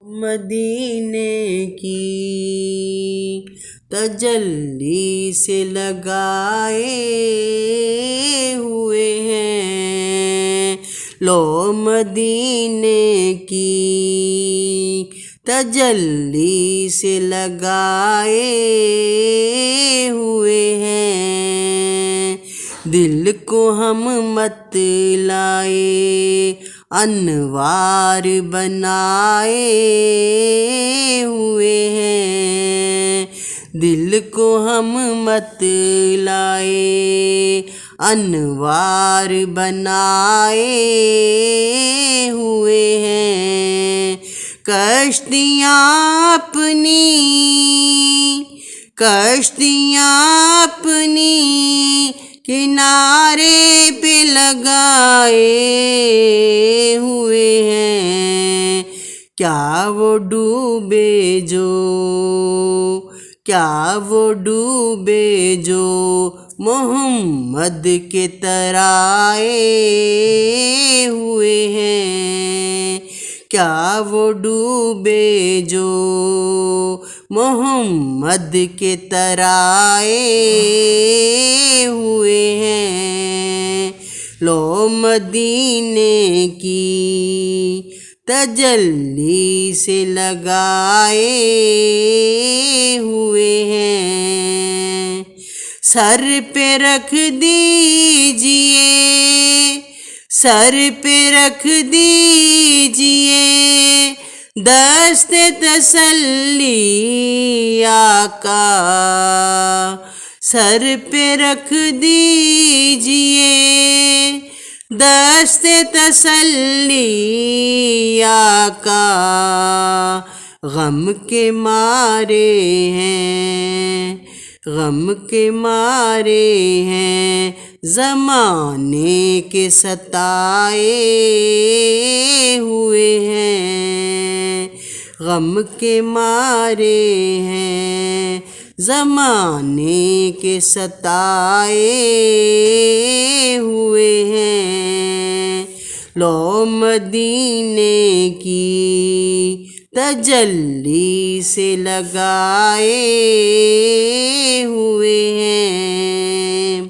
مدینے کی تجلی سے لگائے ہوئے ہیں، لو مدینے کی تجلی سے لگائے ہوئے ہیں، دل کو ہم مت لائے انوار بنائے ہوئے ہیں، دل کو ہم مت لائے انوار بنائے ہوئے ہیں، کشتیاں اپنی کنارے پہ لگائے ہوئے ہیں، کیا وہ ڈوبے جو محمد کے ترائے ہوئے ہیں، کیا وہ ڈوبے جو محمد کے ترائے ہوئے ہیں، لو مدینے کی تجلی سے لگائے ہوئے ہیں، سر پہ رکھ دیجئے دست تسلی آقا، سر پہ رکھ دیجئے دست تسلی آقا، غم کے مارے ہیں زمانے کے ستائے ہوئے ہیں، غم کے مارے ہیں زمانے کے ستائے ہوئے ہیں، لو مدینے کی تجلی سے لگائے ہوئے ہیں،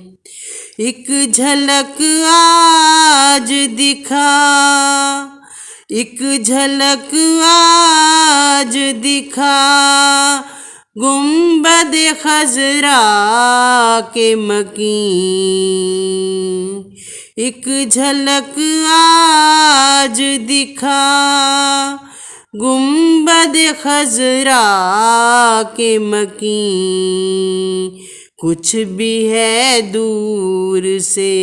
ایک جھلک آج دکھا گنبد خضرا کے مکین، ایک جھلک آج دکھا گنبد خضرا کے مکین، کچھ بھی ہے دور سے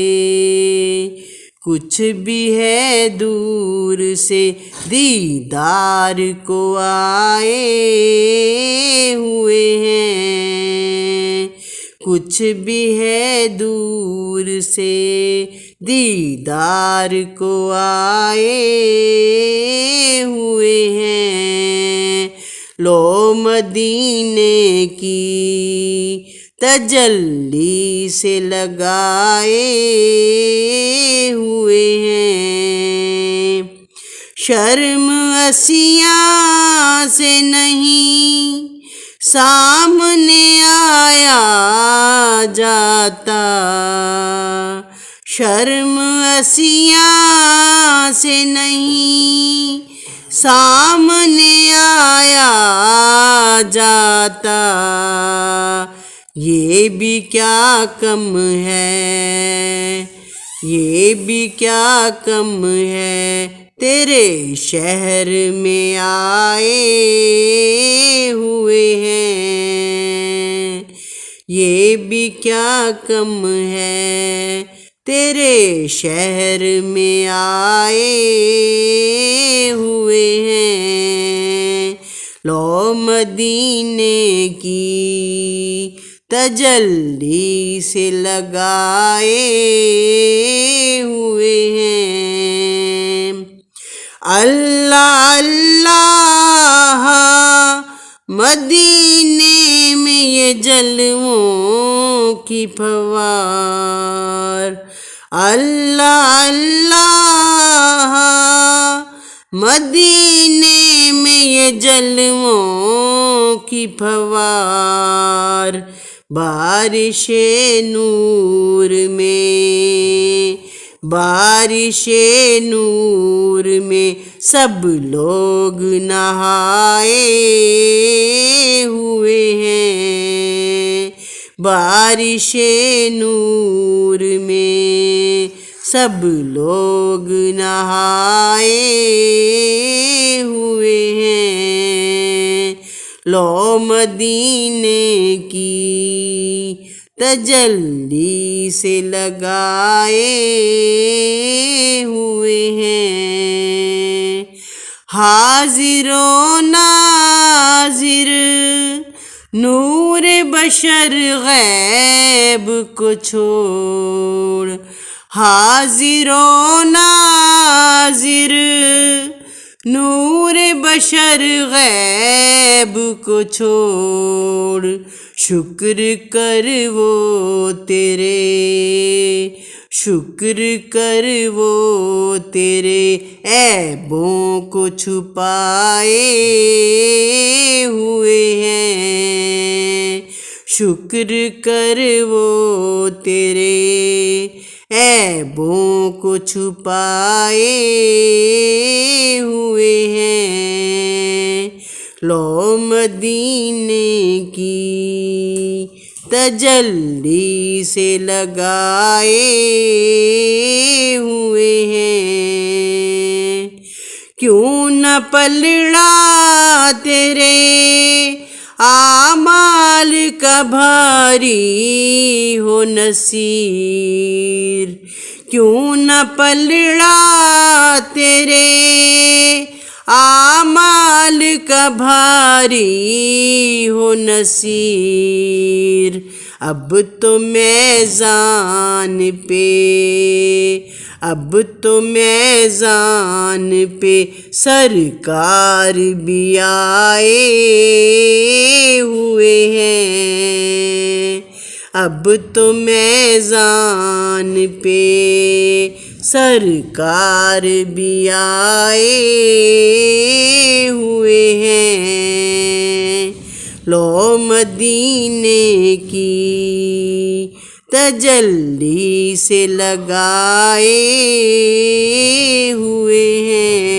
دیدار کو آئے ہوئے ہیں، کچھ بھی ہے دور سے دیدار کو آئے ہوئے ہیں، لو مدینے کی تجلی سے لگائے ہوئے ہیں، شرم عصیاں سے نہیں سامنے آیا جاتا، شرم عصیاں سے نہیں سامنے آیا جاتا، یہ بھی کیا کم ہے تیرے شہر میں آئے ہوئے ہیں، یہ بھی کیا کم ہے تیرے شہر میں آئے ہوئے ہیں، لو مدینے کی تجلی سے لگائے ہوئے ہیں، اللہ اللہ مدینے میں یہ جلووں کی پھوار، اللہ اللہ مدینے میں یہ جلووں کی پھوار، بارش نور میں، بارش نور میں سب لوگ نہائے ہوئے ہیں، بارش نور میں سب لوگ نہائے ہوئے ہیں۔ لو مدینے کی تجلی سے لگائے ہوئے ہیں، حاضر و ناظر نور بشر غیب کو چھوڑ، حاضر و ناظر نور بشر غیب کو چھوڑ، شکر کر وہ تیرے، شکر کر وہ تیرے عیبوں کو چھپائے ہوئے ہیں، شکر کر وہ تیرے عیبوں کو چھپائے ہوئے ہیں۔ لو مدینے کی تجلی سے لگائے ہوئے ہیں، کیوں نہ پلڑا تیرے اعمال کا بھاری ہو نصیر، کیوں نہ پلڑا تیرے اعمال کا بھاری ہو نصیر، اب تو میزان پہ، اب تو میزان پہ سرکار بھی آئے ہوئے ہیں، اب تو میزان پہ سرکار بھی آئے ہوئے ہیں۔ لو مدینے کی تجلی سے لگائے ہوئے ہیں۔